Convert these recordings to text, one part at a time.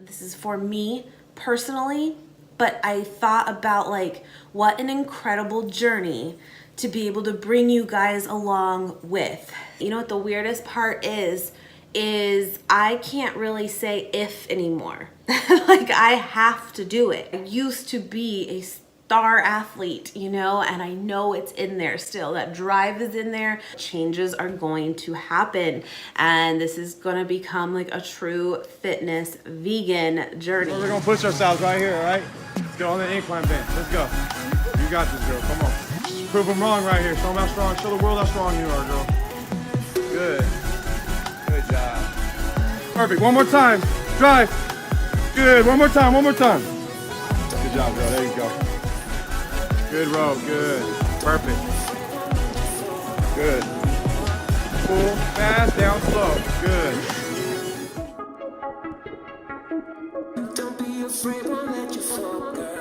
this is for me personally, but I thought about like what an incredible journey to be able to bring you guys along with. You know what the weirdest part is I can't really say if anymore. Like I have to do it. I used to be a star athlete, you know, and I know it's in there still. That drive is in there. Changes are going to happen, and this is going to become like a true fitness vegan journey. We're gonna push ourselves right here, all right? Let's go on the incline bench. Let's go. You got this, girl. Come on. Prove them wrong right here. Show them how strong. Show the world how strong you are, girl. Good. Good job. Perfect. One more time. Drive. Good. One more time. One more time. Good job, girl. There you go. Good row. Good. Perfect. Good. Pull. Fast. Down slow. Good. Don't be afraid, won't let you fall, girl.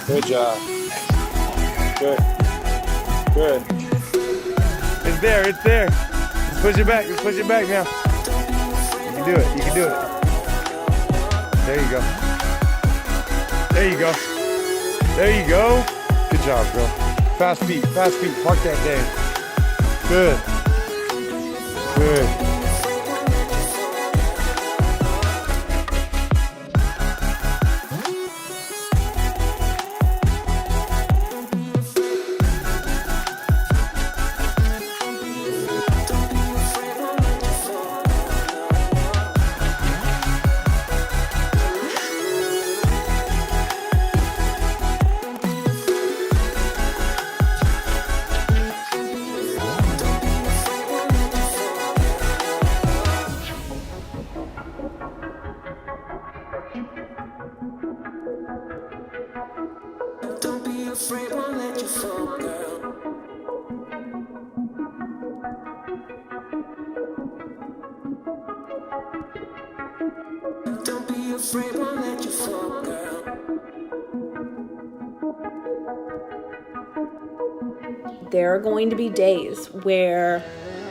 Good job. Good. Good. It's there. It's there. Just push it back. Just push it back now. You can do it. You can do it. There you go. There you go. There you go. Good job, girl. Fast feet. Fast feet. Park that day. Good. Good. Don't be afraid, won't let you fall, girl. Don't be afraid, won't let you fall, girl. There are going to be days where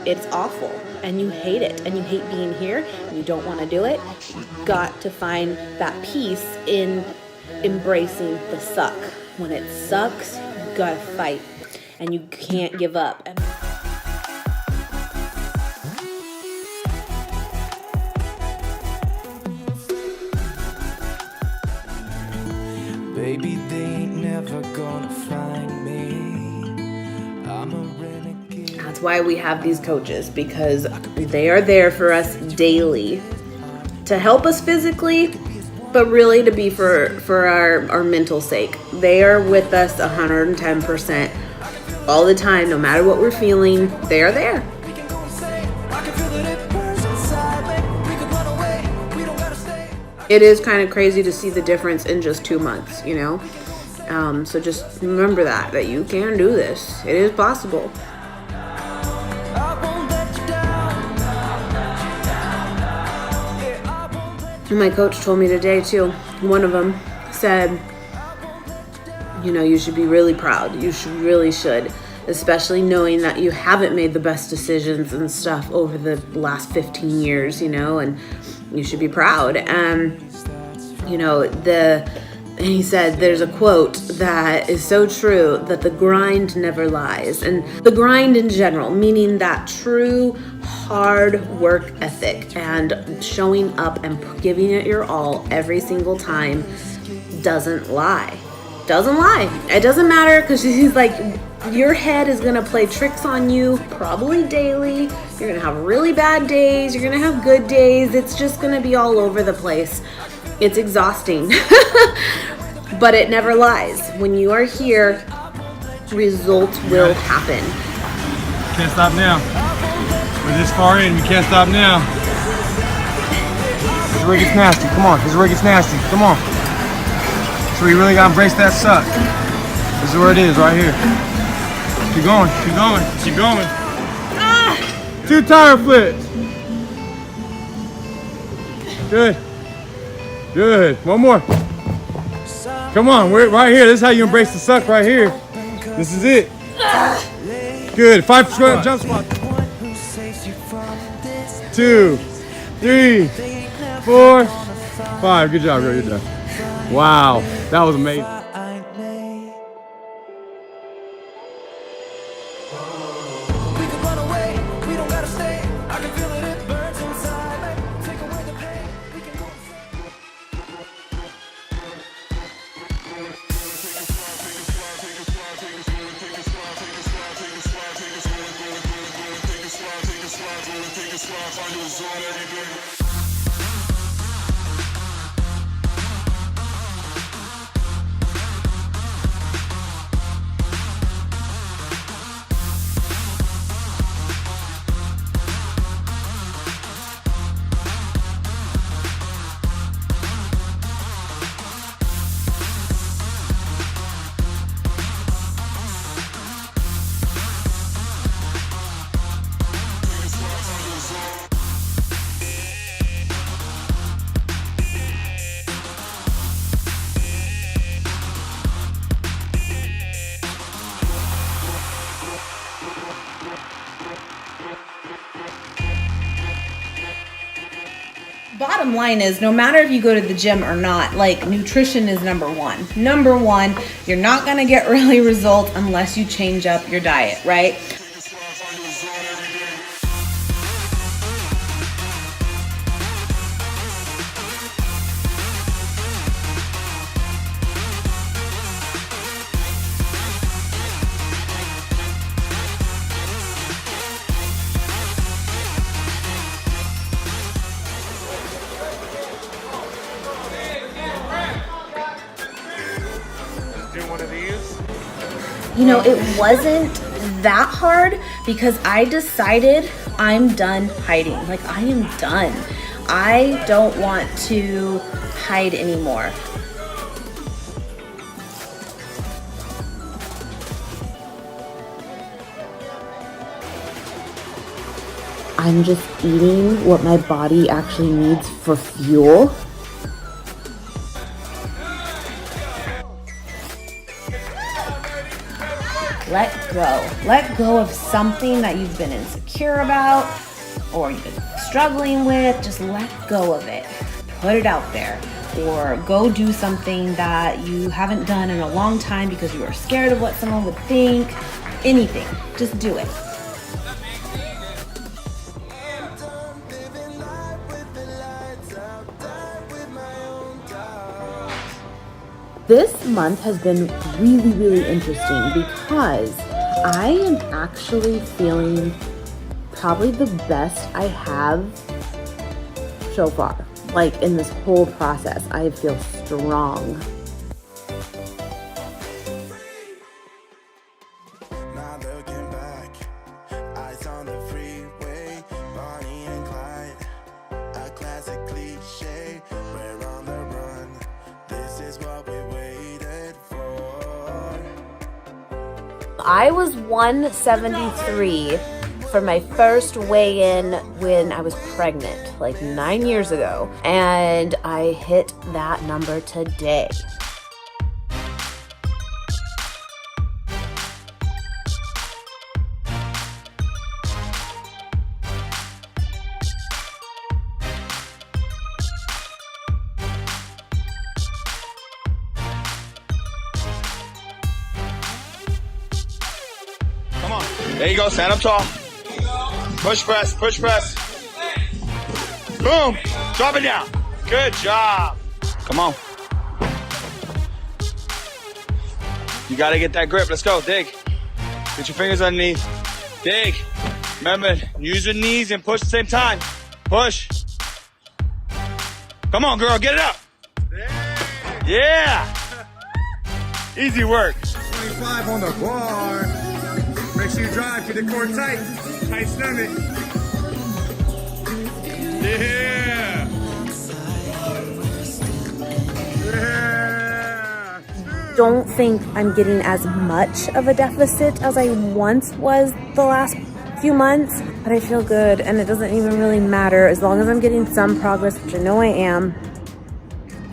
it's awful and you hate it and you hate being here and you don't want to do it. You've got to find that peace in embracing the suck. When it sucks, you gotta fight and you can't give up. Baby, they ain't never gonna find me. I'm a renegade. That's why we have these coaches, because they are there for us daily to help us physically, but really to be for our mental sake. They are with us 110% all the time, no matter what we're feeling. They are there. It is kind of crazy to see the difference in just 2 months, you know? So just remember that you can do this. It is possible. And my coach told me today too, one of them said, you know, you should be really proud. You really should, especially knowing that you haven't made the best decisions and stuff over the last 15 years, you know, and you should be proud. And, you know, and he said there's a quote that is so true, that the grind never lies. And the grind in general, meaning that true hard work ethic and showing up and giving it your all every single time, doesn't lie. Doesn't lie. It doesn't matter, because he's like, your head is going to play tricks on you probably daily. You're going to have really bad days. You're going to have good days. It's just going to be all over the place. It's exhausting. But it never lies. When you are here, results will happen. Can't stop now. We're this far in. We can't stop now. This is where it gets nasty. Come on. This is where it gets nasty. Come on. So we really gotta embrace that suck. This is where it is, right here. Keep going, keep going, keep going. Ah! 2 tire flips. Good. Good. One more. Come on, we're right here. This is how you embrace the suck right here. This is it. Good. 5 squat jump squat. 2, 3, 4, 5. Good job, girl. Good job. Wow, that was amazing. We can run away, we don't gotta stay. I can feel it, it burns inside. Take away the pain, we can go Bottom line is, no matter if you go to the gym or not, like, nutrition is number one. Number one, you're not gonna get really results unless you change up your diet, right? Do one of these. You know, it wasn't that hard because I decided I'm done hiding. Like, I am done. I don't want to hide anymore. I'm just eating what my body actually needs for fuel. Let go. Let go of something that you've been insecure about or you've been struggling with. Just let go of it. Put it out there. Or go do something that you haven't done in a long time because you are scared of what someone would think. Anything. Just do it. This month has been really, really interesting because I am actually feeling probably the best I have so far. Like, in this whole process, I feel strong. Now looking back, eyes on the freeway, Bonnie and Clyde, a classic cliche. We're on the run. This is what we waited for. I was 173 for my first weigh-in when I was pregnant, like 9 years ago, and I hit that number today. Come on. There you go. Stand up tall. Push press. Push press. Boom. Drop it down. Good job. Come on. You got to get that grip. Let's go. Dig. Get your fingers underneath. Dig. Remember, use your knees and push at the same time. Push. Come on, girl. Get it up. Yeah. Easy work. 25 on the bar. Make sure you drive. Get the core tight. Tight stomach. Yeah. Yeah. Don't think I'm getting as much of a deficit as I once was the last few months, but I feel good, and it doesn't even really matter as long as I'm getting some progress, which I know I am,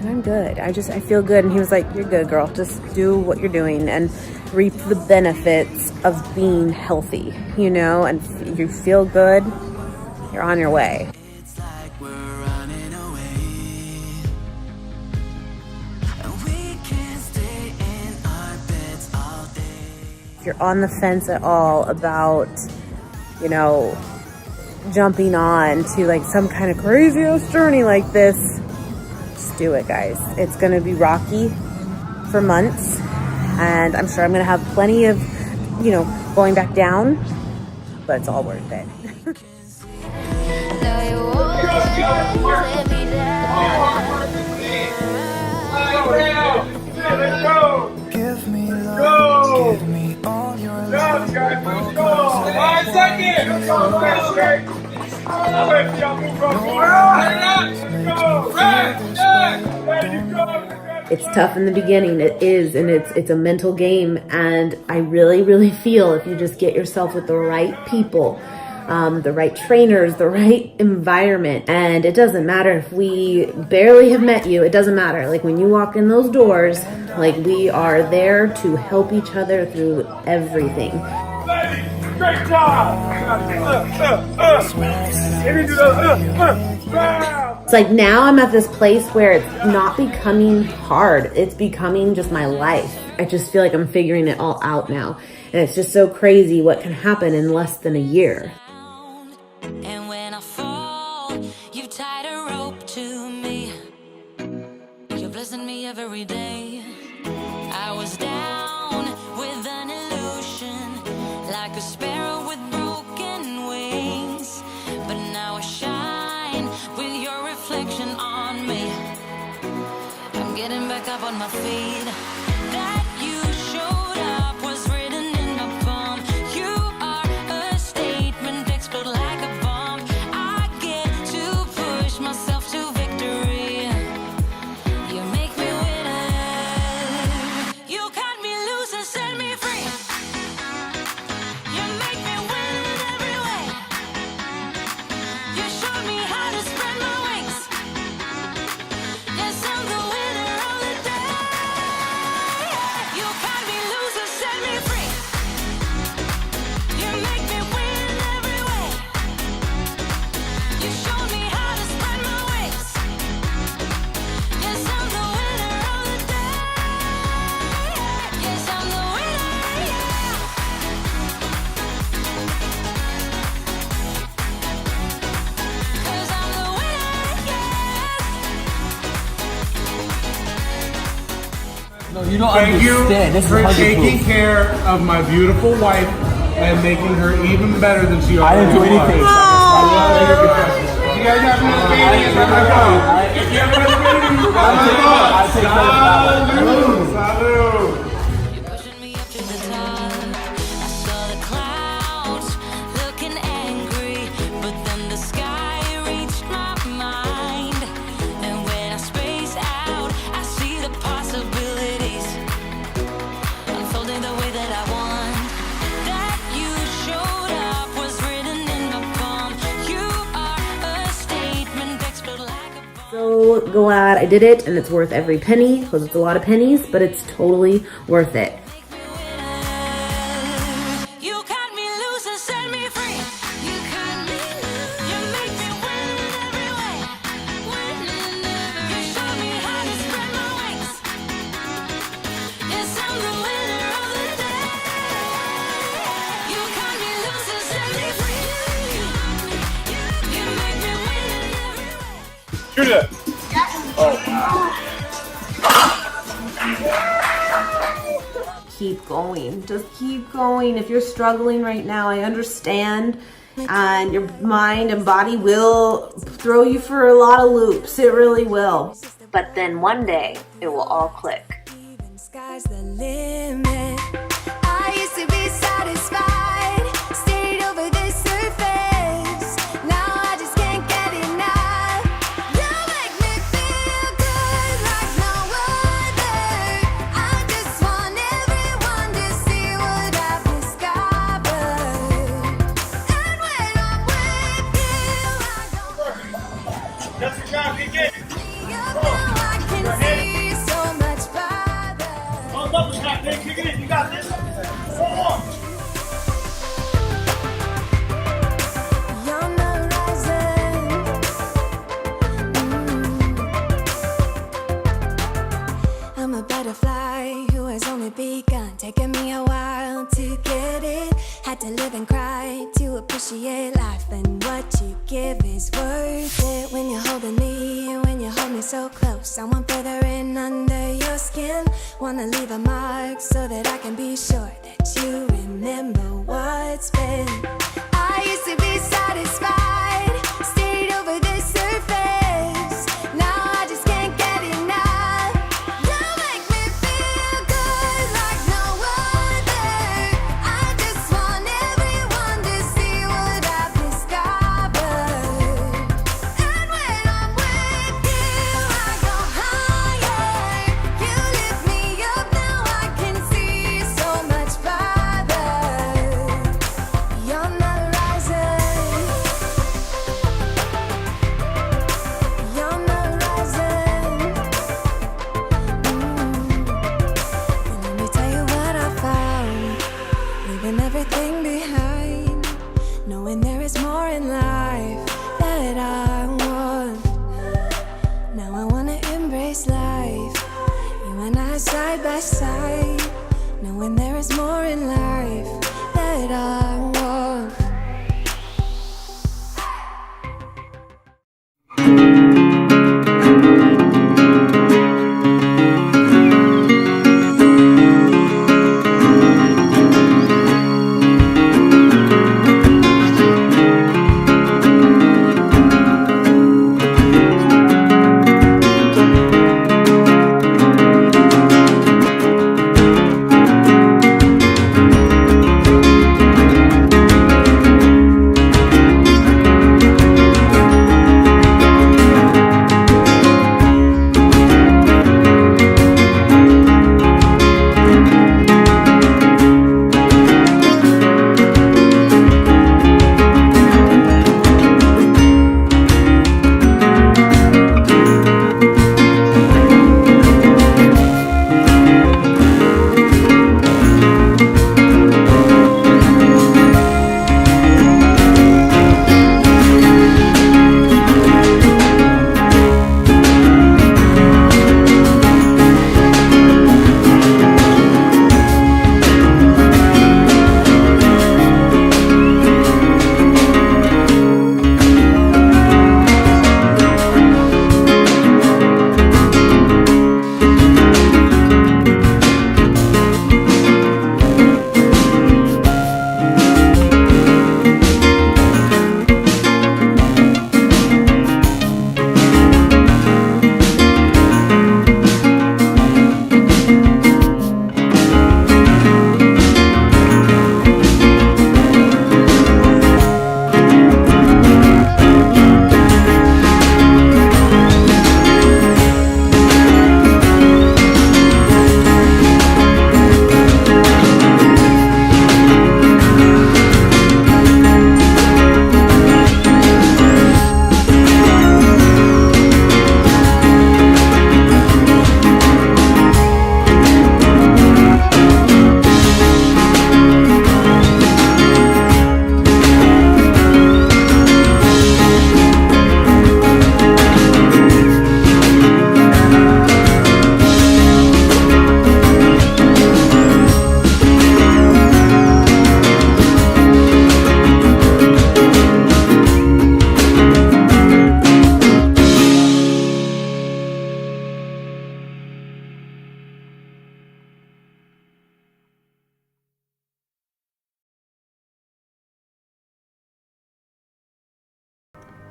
and I'm good. I feel good. And he was like, you're good, girl. Just do what you're doing and reap the benefits of being healthy, you know, and you feel good, you're on your way. It's like we're running away, and we can't stay in our beds all day. If you're on the fence at all about, you know, jumping on to like some kind of crazy ass journey like this, just do it, guys. It's gonna be rocky for months, and I'm sure I'm gonna have plenty of, you know, going back down, but it's all worth it. Give me love, give me all your love. 5 seconds. Let's go. It's tough in the beginning, it is, and it's a mental game, and I really feel if you just get yourself with the right people, the right trainers, the right environment, and it doesn't matter if we barely have met you, it doesn't matter. Like when you walk in those doors, like we are there to help each other through everything. Ladies, great job. It's like now I'm at this place where it's not becoming hard. It's becoming just my life. I just feel like I'm figuring it all out now. And it's just so crazy what can happen in less than a year. And when I fall, you tied a rope to me. You're blessing me every day. I was down with an illusion, like a sparrow with broken wings. But now I shine with your reflection on me. I'm getting back up on my feet. That you showed up was written in my palm. You are a statement, explode like a bomb. I get to push myself to victory. You make me winner. You cut me loose and set me free. You make me win in every way. You showed me how to spread my wings. Yes, I'm the winner of the day. You cut me loose and set me free. You make me win in every way. You showed me how to spread my wings. Yes, I'm the winner of the day. Yes, I'm the winner, yeah. 'Cause I'm the winner, yeah. No, you don't Thank you understand. This for is taking 100 proof. care of my beautiful wife and making her even better than she I already didn't do anything. was. I love your confession. You guys have another baby, it's not my fault. If you have another baby, it's not my fault. I'll take care of Salud, salud. You're pushing me up to the top. I saw the clouds looking angry, but then the sky reached my mind. And when I space out, I see the possibilities unfolding the way that I want. That you showed up was written in my palm. You are a statement, explode like a bomb. So glad I did it, and it's worth every penny, because it's a lot of pennies, but it's totally worth it. You cut me loose and set me free. You cut me loose. You make me win in every way. Win in every way. You show me how to spread my wings. Yes, I'm the winner of the day. You cut me loose and set me free. You make me win in every way. Shoot it. Keep going. Just keep going. If you're struggling right now, I understand. And your mind and body will throw you for a lot of loops. It really will. But then one day, it will all click. Even sky's the limit. I used to be satisfied, stayed over the surface. Now I just can't get enough. You make me feel good like no other. I just want everyone to see what I've discovered. And That's the job. Get it. Now I can see so much farther. Oh, double shot. Hey, kick it in. You got this. 4 more. You're on the horizon. I'm a butterfly who has only begun, taking me a while to get it. Had to live and cry to appreciate life, and what you give is worth it. When you're holding me, when you hold me so close, I want further in under your skin. Wanna leave a mark so that I can be sure that you remember what's been. I used to be satisfied, stayed over the surface. Now I just can't get enough. You make me feel good like no other. I just want everyone to see what I've discovered. And when I'm with you, I go higher. You lift me up, now I can see so much farther. You're on the horizon. You're on the horizon. And let me tell you what I found. Leaving everything behind, knowing there is more in life that I want. Now I wanna embrace life, you and I side by side, knowing there is more in life that I want.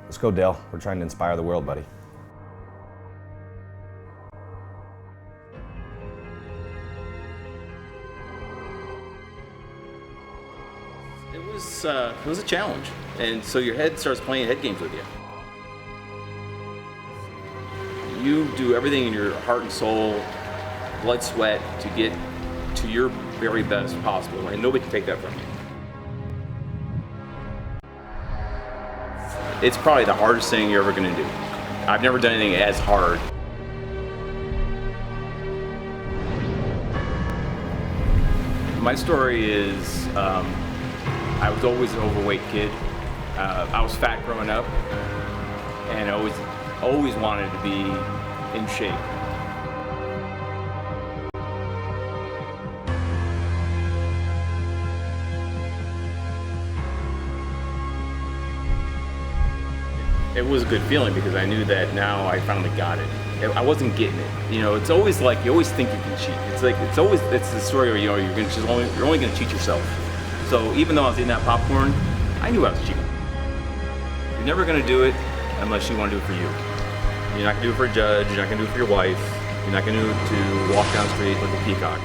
Let's go, Dale. We're trying to inspire the world, buddy. It was a challenge, and so your head starts playing head games with you. You do everything in your heart and soul, blood, sweat to get to your very best possible, and nobody can take that from you. It's probably the hardest thing you're ever going to do. I've never done anything as hard. My story is, I was always an overweight kid. I was fat growing up, and I always wanted to be in shape. It was a good feeling because I knew that now I finally got it. I wasn't getting it. You know, it's always like you always think you can cheat. It's like it's the story where you're only going to cheat yourself. So even though I was eating that popcorn, I knew I was cheating. You're never going to do it unless you want to do it for you. You're not going to do it for a judge. You're not going to do it for your wife. You're not going to do it to walk down the street like a peacock.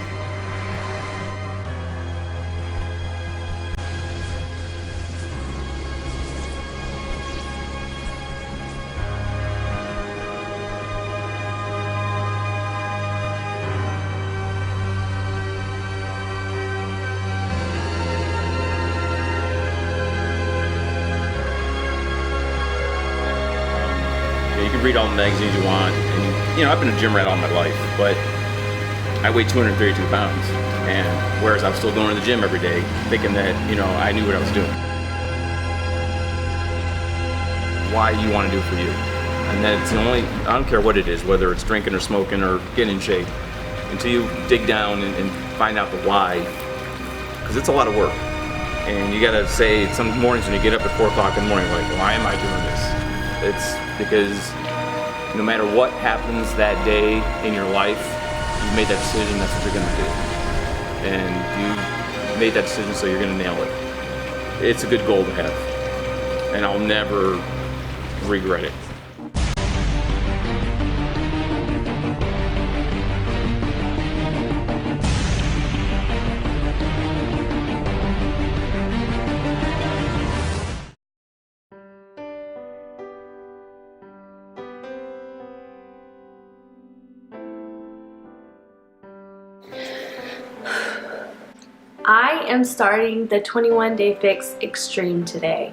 You can read all the magazines you want, and you know, I've been a gym rat all my life, but I weigh 232 pounds, and whereas I was still going to the gym every day, thinking that, you know, I knew what I was doing. Why you want to do it for you. And that's the only, I don't care what it is, whether it's drinking or smoking or getting in shape, until you dig down and find out the why, because it's a lot of work. And you gotta say, some mornings when you get up at 4 o'clock in the morning, like, why am I doing this? It's because no matter what happens that day in your life, you made that decision, that's what you're gonna do. And you made that decision, so you're gonna nail it. It's a good goal to have, and I'll never regret it. I am starting the 21 Day Fix Extreme today.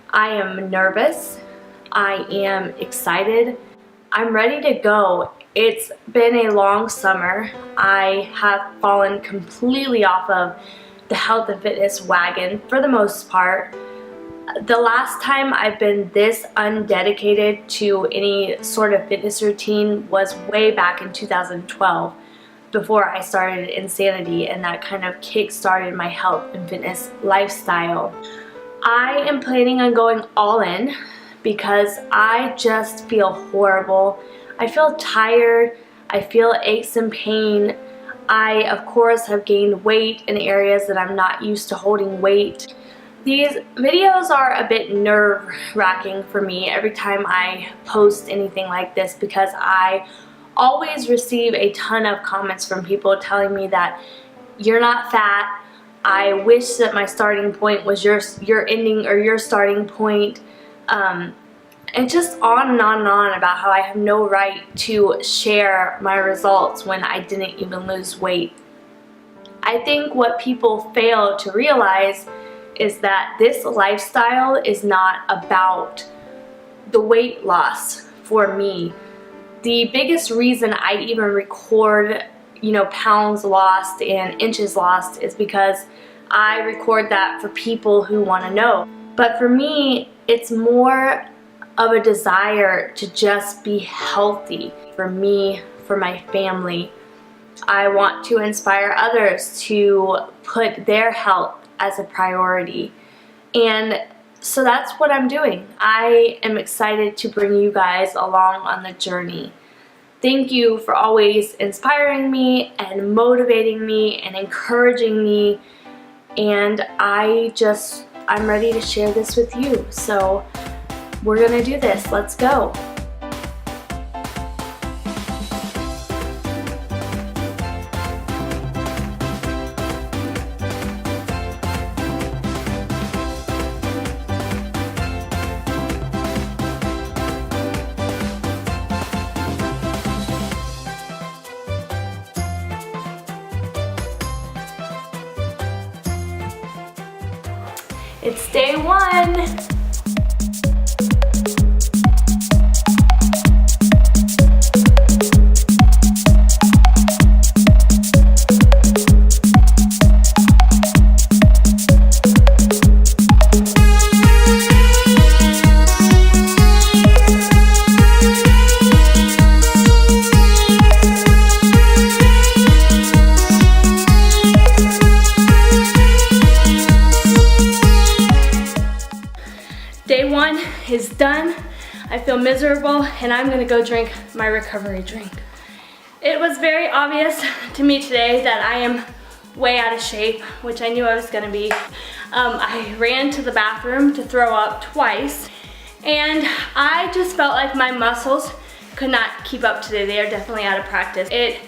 I am nervous. I am excited. I'm ready to go. It's been a long summer. I have fallen completely off of the health and fitness wagon for the most part. The last time I've been this undedicated to any sort of fitness routine was way back in 2012. Before I started Insanity, and that kind of kick-started my health and fitness lifestyle. I am planning on going all in because I just feel horrible. I feel tired. I feel aches and pain. I, of course, have gained weight in areas that I'm not used to holding weight. These videos are a bit nerve-wracking for me every time I post anything like this because I always receive a ton of comments from people telling me that you're not fat. I wish that my starting point was your ending or your starting point. And just on and on and on about how I have no right to share my results when I didn't even lose weight. I think what people fail to realize is that this lifestyle is not about the weight loss for me. The biggest reason I even record, pounds lost and inches lost is because I record that for people who want to know. But for me, it's more of a desire to just be healthy. For me, for my family. I want to inspire others to put their health as a priority. And so that's what I'm doing. I am excited to bring you guys along on the journey. Thank you for always inspiring me and motivating me and encouraging me. And I'm ready to share this with you. So we're gonna do this. Let's go. It's day one. I feel miserable, and I'm gonna go drink my recovery drink. It was very obvious to me today that I am way out of shape, which I knew I was gonna be. I ran to the bathroom to throw up twice, and I just felt like my muscles could not keep up today. They are definitely out of practice. It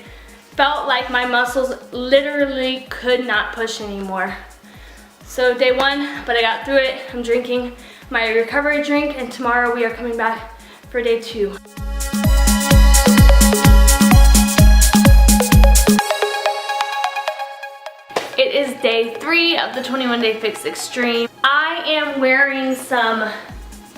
felt like my muscles literally could not push anymore. So day one, but I got through it. I'm drinking my recovery drink, and tomorrow we are coming back for day 2. It is day 3 of the 21 Day Fix Extreme. I am wearing some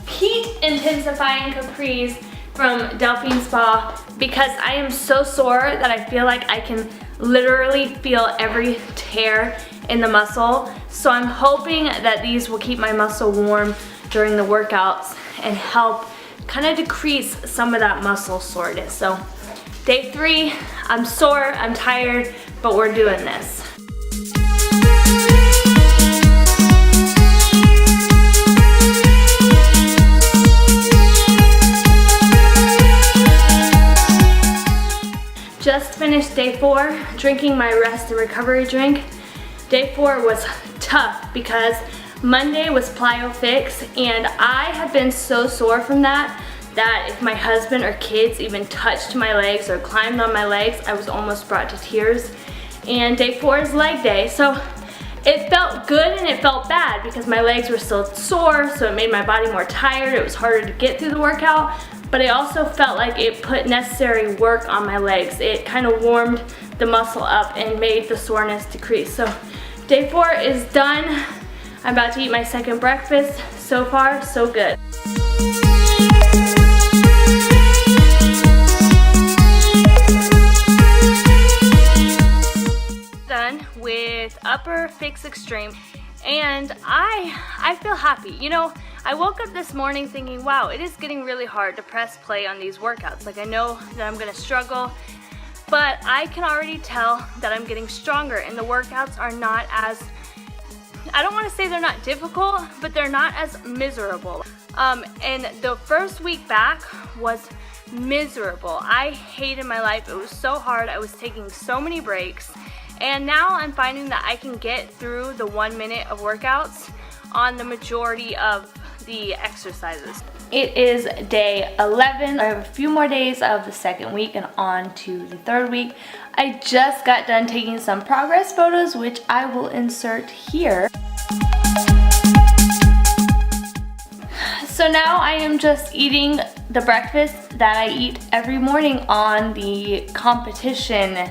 heat intensifying capris from Delphine Spa because I am so sore that I feel like I can literally feel every tear in the muscle. So I'm hoping that these will keep my muscle warm during the workouts and help kind of decrease some of that muscle soreness. So day 3, I'm sore, I'm tired, but we're doing this. Just finished day 4, drinking my rest and recovery drink. Day 4 was tough because Monday was plyo fix, and I have been so sore from that if my husband or kids even touched my legs or climbed on my legs, I was almost brought to tears. And day 4 is leg day, so it felt good and it felt bad because my legs were still sore, so it made my body more tired. It was harder to get through the workout, but I also felt like it put necessary work on my legs. It kind of warmed the muscle up and made the soreness decrease. So day 4 is done. I'm about to eat my second breakfast. So far, so good. Done with Upper Fix Extreme, and I feel happy. You know, I woke up this morning thinking, wow, it is getting really hard to press play on these workouts. Like, I know that I'm gonna struggle, but I can already tell that I'm getting stronger, and the workouts are not as, I don't want to say they're not difficult, but they're not as miserable. And the first week back was miserable. I hated my life. It was so hard. I was taking so many breaks. And now I'm finding that I can get through the 1 minute of workouts on the majority of the exercises. It is day 11. I have a few more days of the second week and on to the third week. I just got done taking some progress photos, which I will insert here. So now I am just eating the breakfast that I eat every morning on the competition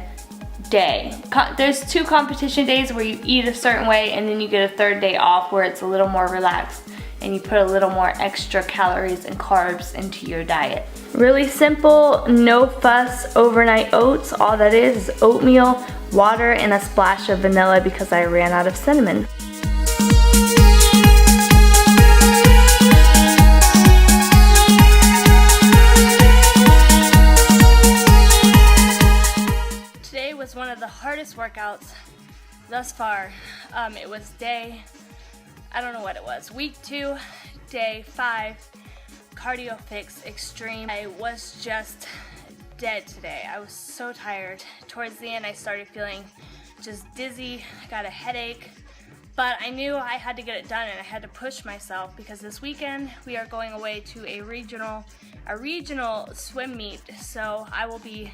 day. There's 2 competition days where you eat a certain way, and then you get a third day off where it's a little more relaxed and you put a little more extra calories and carbs into your diet. Really simple, no fuss overnight oats. All that is oatmeal, water, and a splash of vanilla because I ran out of cinnamon. Today was one of the hardest workouts thus far. It was day, I don't know what it was, week 2, day 5, cardio fix extreme. I was just dead today. I was so tired. Towards the end I started feeling just dizzy, I got a headache, but I knew I had to get it done and I had to push myself because this weekend we are going away to a regional swim meet. So I will be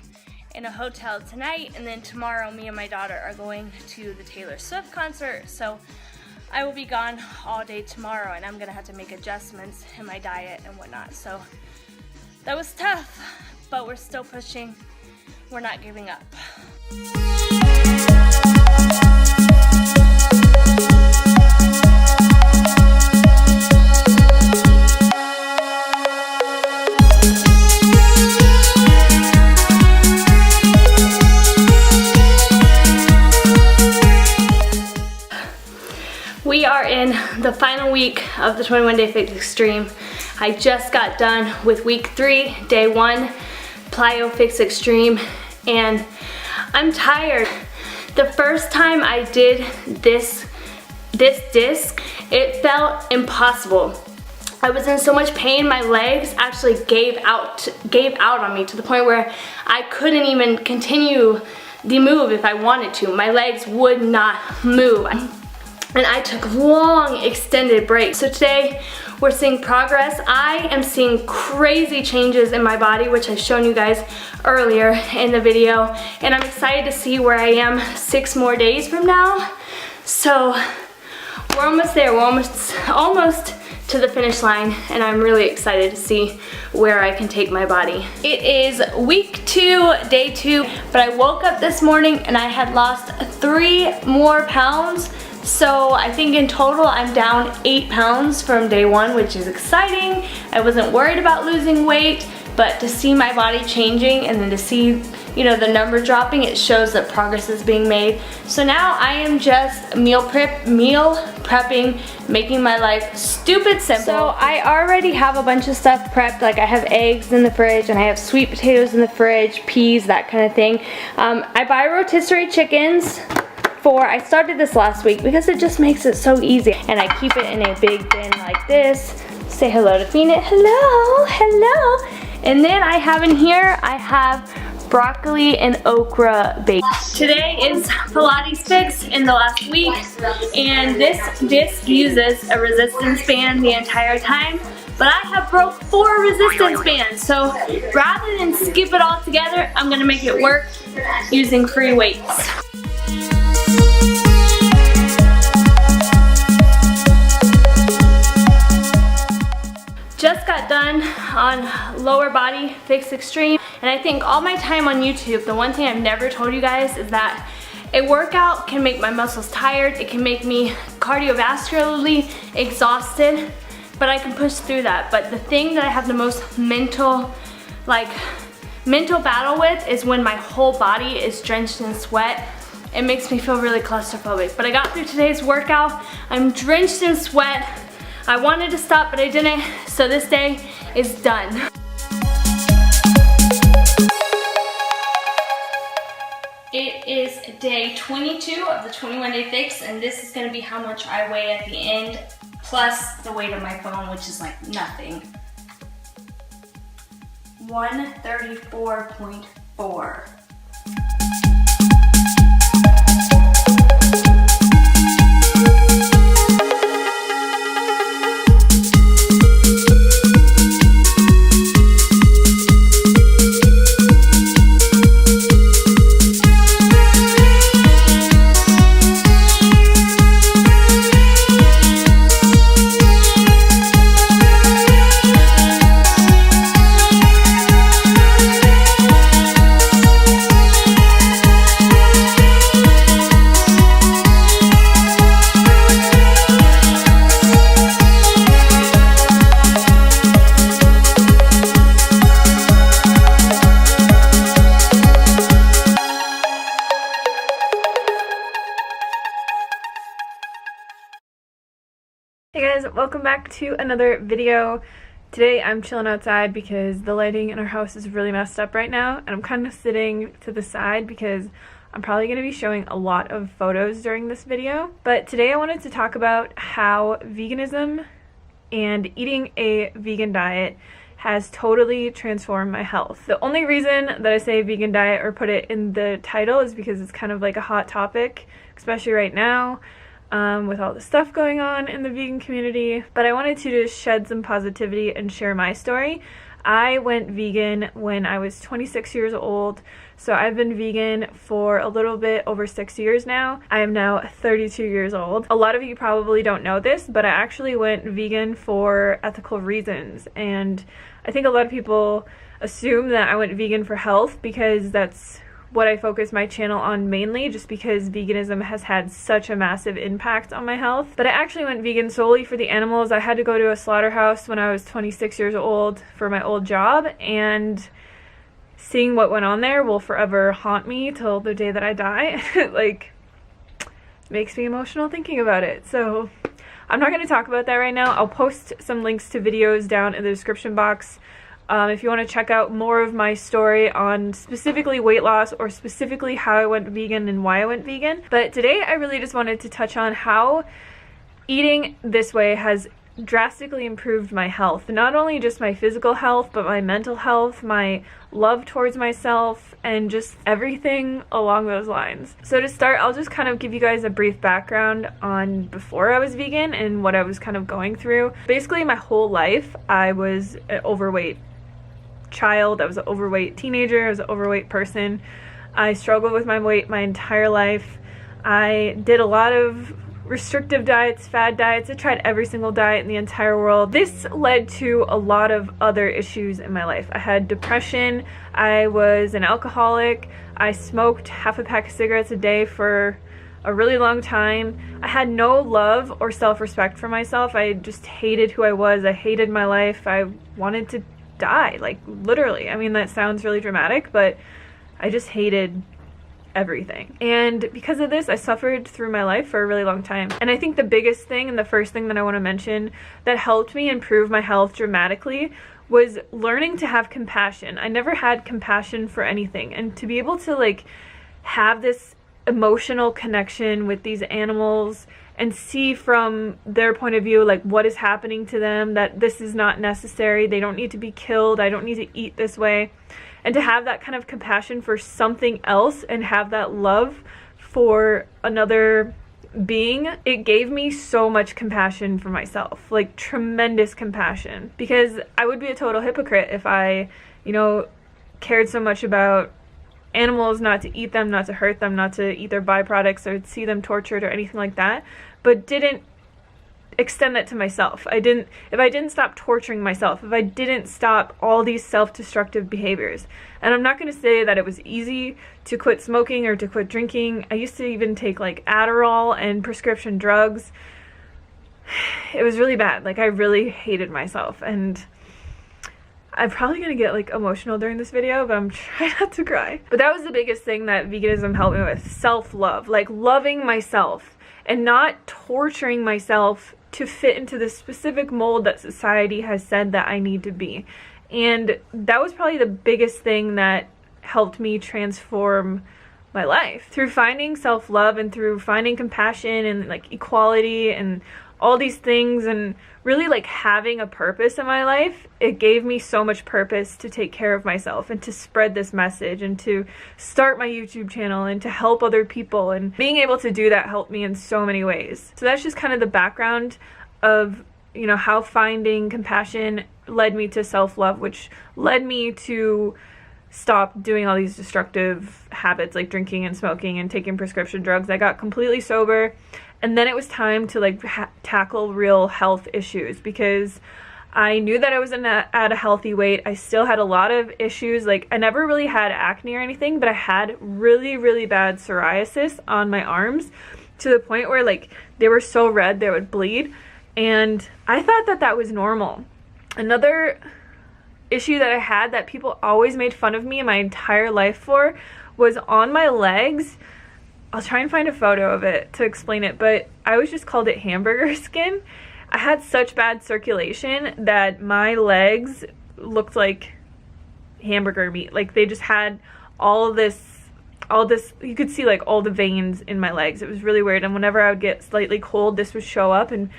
in a hotel tonight, and then tomorrow me and my daughter are going to the Taylor Swift concert. So I will be gone all day tomorrow, and I'm gonna have to make adjustments in my diet and whatnot. So that was tough, but we're still pushing. We're not giving up. We are in the final week of the 21 Day Fix Extreme. I just got done with week 3, day 1, plyo fix extreme, and I'm tired. The first time I did this disc, it felt impossible. I was in so much pain, my legs actually gave out on me to the point where I couldn't even continue the move if I wanted to. My legs would not move. And I took long extended breaks. So today we're seeing progress. I am seeing crazy changes in my body, which I've shown you guys earlier in the video. And I'm excited to see where I am 6 more days from now. So we're almost there. We're almost to the finish line, and I'm really excited to see where I can take my body. It is week 2, day 2, but I woke up this morning and I had lost 3 more pounds. So I think in total I'm down 8 pounds from day 1, which is exciting. I wasn't worried about losing weight, but to see my body changing and then to see, you know, the number dropping, it shows that progress is being made. So now I am just meal prepping, making my life stupid simple. So I already have a bunch of stuff prepped, like I have eggs in the fridge and I have sweet potatoes in the fridge, peas, that kind of thing. I buy rotisserie chickens. I started this last week because it just makes it so easy, and I keep it in a big bin like this. Say hello to Phoenix. Hello, hello. And then I have in here, I have broccoli and okra baked. Today is Pilates Fix in the last week, and this disc uses a resistance band the entire time, but I have broke 4 resistance bands, so rather than skip it all together, I'm gonna make it work using free weights. Just got done on lower body fix extreme, and I think all my time on YouTube, the one thing I've never told you guys is that a workout can make my muscles tired, it can make me cardiovascularly exhausted, but I can push through that. But the thing that I have the most mental battle with is when my whole body is drenched in sweat. It makes me feel really claustrophobic. But I got through today's workout, I'm drenched in sweat. I wanted to stop, but I didn't, so this day is done. It is day 22 of the 21-day fix, and this is gonna be how much I weigh at the end, plus the weight of my phone, which is like nothing. 134.4. Hey guys, welcome back to another video. Today I'm chilling outside because the lighting in our house is really messed up right now, and I'm kind of sitting to the side because I'm probably going to be showing a lot of photos during this video. But today I wanted to talk about how veganism and eating a vegan diet has totally transformed my health. The only reason that I say vegan diet or put it in the title is because it's kind of like a hot topic, especially right now. With all the stuff going on in the vegan community, but I wanted to just shed some positivity and share my story. I went vegan when I was 26 years old, so I've been vegan for a little bit over 6 years now. I am now 32 years old. A lot of you probably don't know this, but I actually went vegan for ethical reasons, and I think a lot of people assume that I went vegan for health because that's what I focus my channel on mainly, just because veganism has had such a massive impact on my health. But I actually went vegan solely for the animals. I had to go to a slaughterhouse when I was 26 years old for my old job, and seeing what went on there will forever haunt me till the day that I die. Like, makes me emotional thinking about it. So I'm not going to talk about that right now. I'll post some links to videos down in the description box. If you want to check out more of my story on specifically weight loss or specifically how I went vegan and why I went vegan. But today I really just wanted to touch on how eating this way has drastically improved my health. Not only just my physical health, but my mental health, my love towards myself, and just everything along those lines. So to start, I'll just kind of give you guys a brief background on before I was vegan and what I was kind of going through. Basically, my whole life, I was an overweight child. I was an overweight teenager. I was an overweight person. I struggled with my weight my entire life. I did a lot of restrictive diets, fad diets. I tried every single diet in the entire world. This led to a lot of other issues in my life. I had depression. I was an alcoholic. I smoked half a pack of cigarettes a day for a really long time. I had no love or self-respect for myself. I just hated who I was. I hated my life. I wanted to die, like literally. I mean, that sounds really dramatic, but I just hated everything. And because of this, I suffered through my life for a really long time. And I think the biggest thing and the first thing that I want to mention that helped me improve my health dramatically was learning to have compassion. I never had compassion for anything, and to be able to like have this emotional connection with these animals and see from their point of view like what is happening to them, that this is not necessary, they don't need to be killed, I don't need to eat this way. And to have that kind of compassion for something else and have that love for another being, it gave me so much compassion for myself, like tremendous compassion. Because I would be a total hypocrite if I, cared so much about animals, not to eat them, not to hurt them, not to eat their byproducts or see them tortured or anything like that, but didn't extend that to myself. If I didn't stop torturing myself, if I didn't stop all these self-destructive behaviors. And I'm not going to say that it was easy to quit smoking or to quit drinking. I used to even take like Adderall and prescription drugs. It was really bad. Like I really hated myself, and I'm probably going to get like emotional during this video, but I'm trying not to cry. But that was the biggest thing that veganism helped me with, self-love, like loving myself and not torturing myself to fit into the specific mold that society has said that I need to be. And that was probably the biggest thing that helped me transform my life. Through finding self-love and through finding compassion and like equality and all these things, and really like having a purpose in my life, it gave me so much purpose to take care of myself and to spread this message and to start my YouTube channel and to help other people. And being able to do that helped me in so many ways. So that's just kind of the background of how finding compassion led me to self-love, which led me to stop doing all these destructive habits like drinking and smoking and taking prescription drugs. I got completely sober, and then it was time to like tackle real health issues, because I knew that I was at a healthy weight. I still had a lot of issues. Like I never really had acne or anything, but I had really, really bad psoriasis on my arms to the point where like they were so red they would bleed. And I thought that that was normal. Another issue that I had that people always made fun of me my entire life for was on my legs. I'll try and find a photo of it to explain it, but I always just called it hamburger skin. I had such bad circulation that my legs looked like hamburger meat. Like they just had all this, you could see like all the veins in my legs. It was really weird. And whenever I would get slightly cold, this would show up. And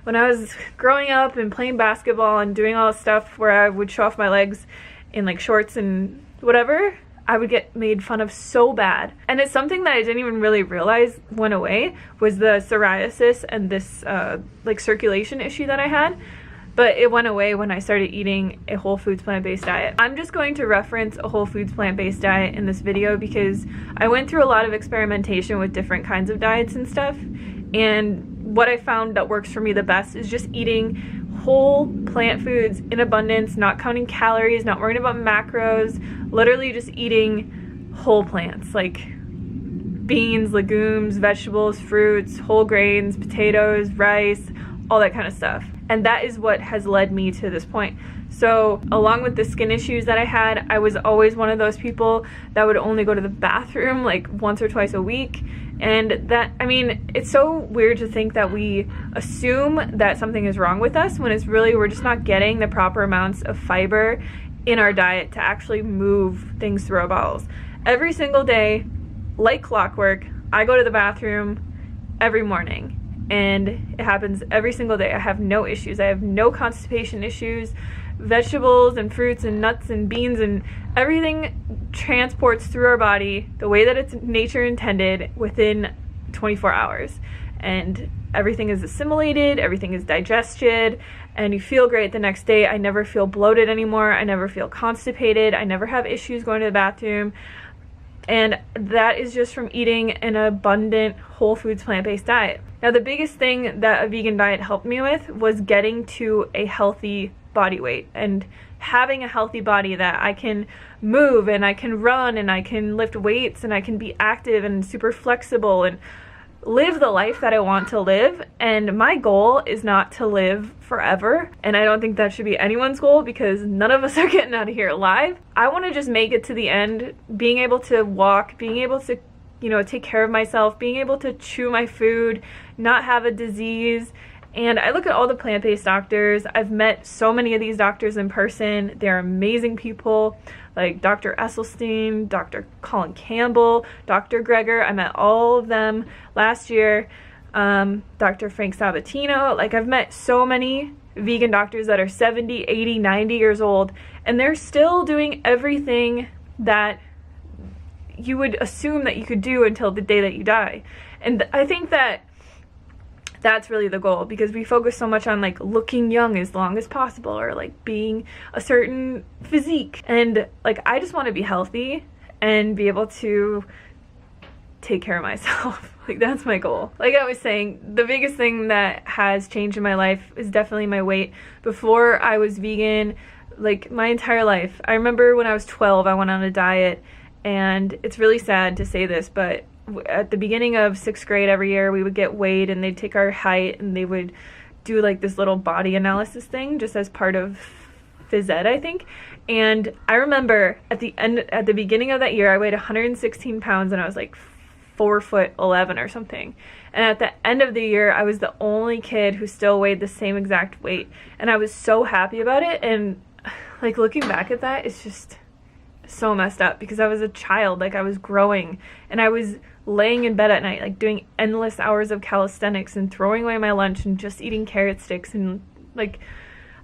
when I was growing up and playing basketball and doing all this stuff where I would show off my legs in like shorts and whatever, I would get made fun of so bad. And it's something that I didn't even really realize went away, was the psoriasis and this like circulation issue that I had. But it went away when I started eating a whole foods plant-based diet. I'm just going to reference a whole foods plant-based diet in this video because I went through a lot of experimentation with different kinds of diets and stuff. And what I found that works for me the best is just eating whole plant foods in abundance, not counting calories, not worrying about macros, literally just eating whole plants like beans, legumes, vegetables, fruits, whole grains, potatoes, rice, all that kind of stuff. And that is what has led me to this point. So along with the skin issues that I had, I was always one of those people that would only go to the bathroom like once or twice a week. And that, I mean, it's so weird to think that we assume that something is wrong with us when it's really, we're just not getting the proper amounts of fiber in our diet to actually move things through our bowels. Every single day, like clockwork, I go to the bathroom every morning. and it happens every single day. I have no issues. I have no constipation issues. Vegetables and fruits and nuts and beans and everything transports through our body the way that it's nature intended within 24 hours. And everything is assimilated, everything is digested, and you feel great the next day. I never feel bloated anymore. I never feel constipated. I never have issues going to the bathroom. And that is just from eating an abundant whole foods plant-based diet. Now, the biggest thing that a vegan diet helped me with was getting to a healthy body weight and having a healthy body that I can move and I can run and I can lift weights and I can be active and super flexible and live the life that I want to live. And my goal is not to live forever, and I don't think that should be anyone's goal, because none of us are getting out of here alive. I want to just make it to the end, being able to walk, being able to, you know, take care of myself, being able to chew my food, not have a disease. And I look at all the plant-based doctors. I've met so many of these doctors in person. They're amazing people, like Dr. Esselstyn, Dr. Colin Campbell, Dr. Greger. I met all of them last year. Dr. Frank Sabatino. Like, I've met so many vegan doctors that are 70, 80, 90 years old, and they're still doing everything that you would assume that you could do until the day that you die. And I think that that's really the goal, because we focus so much on like looking young as long as possible, or like being a certain physique. And like, I just want to be healthy and be able to take care of myself. Like, that's my goal. Like I was saying, the biggest thing that has changed in my life is definitely my weight. Before I was vegan, like my entire life, I remember when I was 12, I went on a diet, and it's really sad to say this, but at the beginning of 6th grade every year, we would get weighed, and they'd take our height and they would do like this little body analysis thing just as part of phys ed, I think. And I remember at the beginning of that year, I weighed 116 pounds and I was like 4'11" or something. And at the end of the year, I was the only kid who still weighed the same exact weight. And I was so happy about it. And like, looking back at that, it's just so messed up, because I was a child. Like, I was growing, and I was laying in bed at night, like doing endless hours of calisthenics and throwing away my lunch and just eating carrot sticks. And like,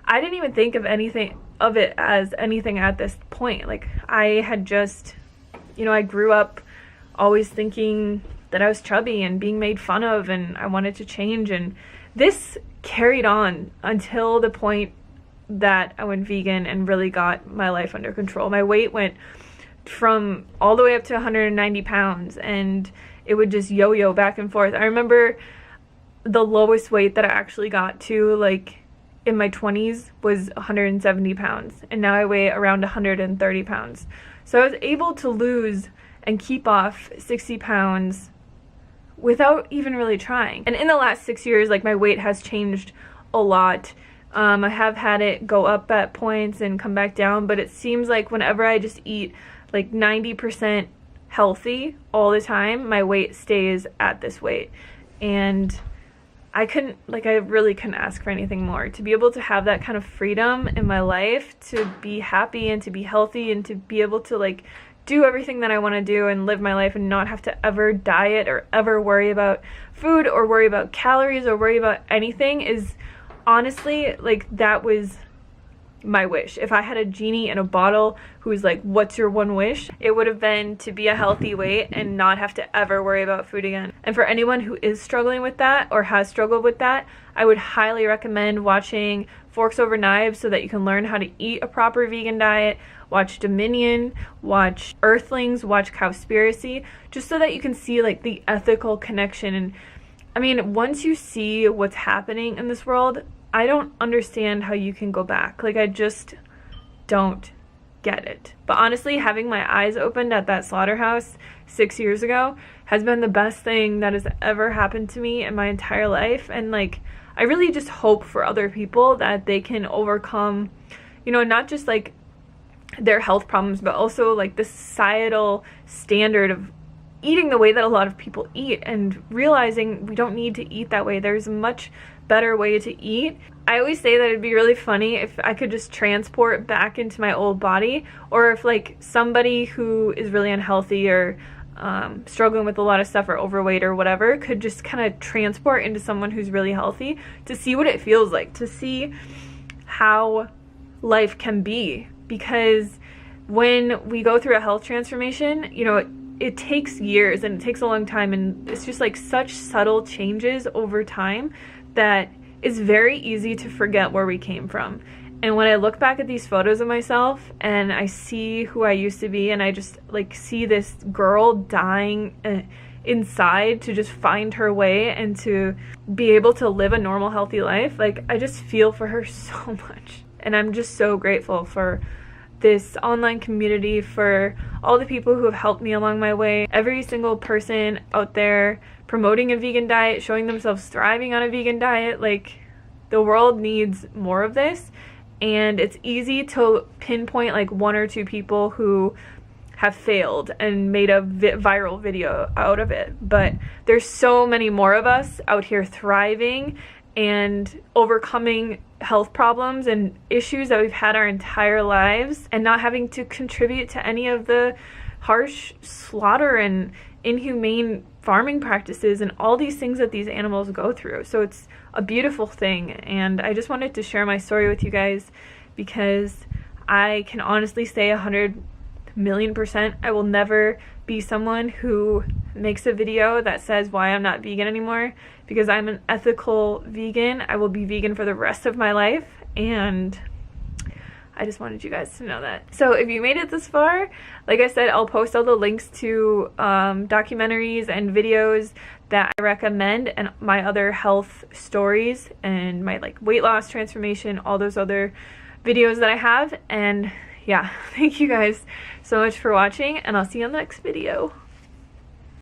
I didn't even think of anything of it as anything at this point. Like, I had just, you know, I grew up always thinking that I was chubby and being made fun of, and I wanted to change. And this carried on until the point that I went vegan and really got my life under control. My weight went from all the way up to 190 pounds, and it would just yo-yo back and forth. I remember the lowest weight that I actually got to, like in my 20s, was 170 pounds, and now I weigh around 130 pounds. So I was able to lose and keep off 60 pounds without even really trying. And in the last 6 years, like, my weight has changed a lot. I have had it go up at points and come back down, but it seems like whenever I just eat like 90% healthy all the time, my weight stays at this weight. And I really couldn't ask for anything more. To be able to have that kind of freedom in my life, to be happy and to be healthy and to be able to like do everything that I want to do and live my life and not have to ever diet or ever worry about food or worry about calories or worry about anything, is honestly, like, that was my wish. If I had a genie in a bottle who was like, what's your one wish? It would have been to be a healthy weight and not have to ever worry about food again. And for anyone who is struggling with that or has struggled with that, I would highly recommend watching Forks Over Knives so that you can learn how to eat a proper vegan diet. Watch Dominion, watch Earthlings, watch Cowspiracy, just so that you can see like the ethical connection. And I mean, once you see what's happening in this world, I don't understand how you can go back. Like, I just don't get it. But honestly, having my eyes opened at that slaughterhouse 6 years ago has been the best thing that has ever happened to me in my entire life. And like, I really just hope for other people that they can overcome, you know, not just like their health problems, but also like the societal standard of eating the way that a lot of people eat, and realizing we don't need to eat that way. There's a much better way to eat. I always say that it'd be really funny if I could just transport back into my old body, or if like somebody who is really unhealthy or struggling with a lot of stuff or overweight or whatever could just kind of transport into someone who's really healthy, to see what it feels like, to see how life can be. Because when we go through a health transformation, you know, it takes years and it takes a long time, and it's just like such subtle changes over time that it's very easy to forget where we came from. And when I look back at these photos of myself and I see who I used to be, and I just like see this girl dying inside to just find her way and to be able to live a normal, healthy life, like I just feel for her so much. And I'm just so grateful for this online community, for all the people who have helped me along my way, every single person out there promoting a vegan diet, showing themselves thriving on a vegan diet. Like, the world needs more of this, and it's easy to pinpoint like one or two people who have failed and made a viral video out of it, but there's so many more of us out here thriving and overcoming health problems and issues that we've had our entire lives, and not having to contribute to any of the harsh slaughter and inhumane farming practices and all these things that these animals go through. So it's a beautiful thing, and I just wanted to share my story with you guys because I can honestly say 100,000,000% I will never be someone who makes a video that says why I'm not vegan anymore, because I'm an ethical vegan. I will be vegan for the rest of my life, and I just wanted you guys to know that. So if you made it this far, like I said, I'll post all the links to documentaries and videos that I recommend, and my other health stories, and my like weight loss transformation, all those other videos that I have. And yeah, thank you guys so much for watching, and I'll see you on the next video.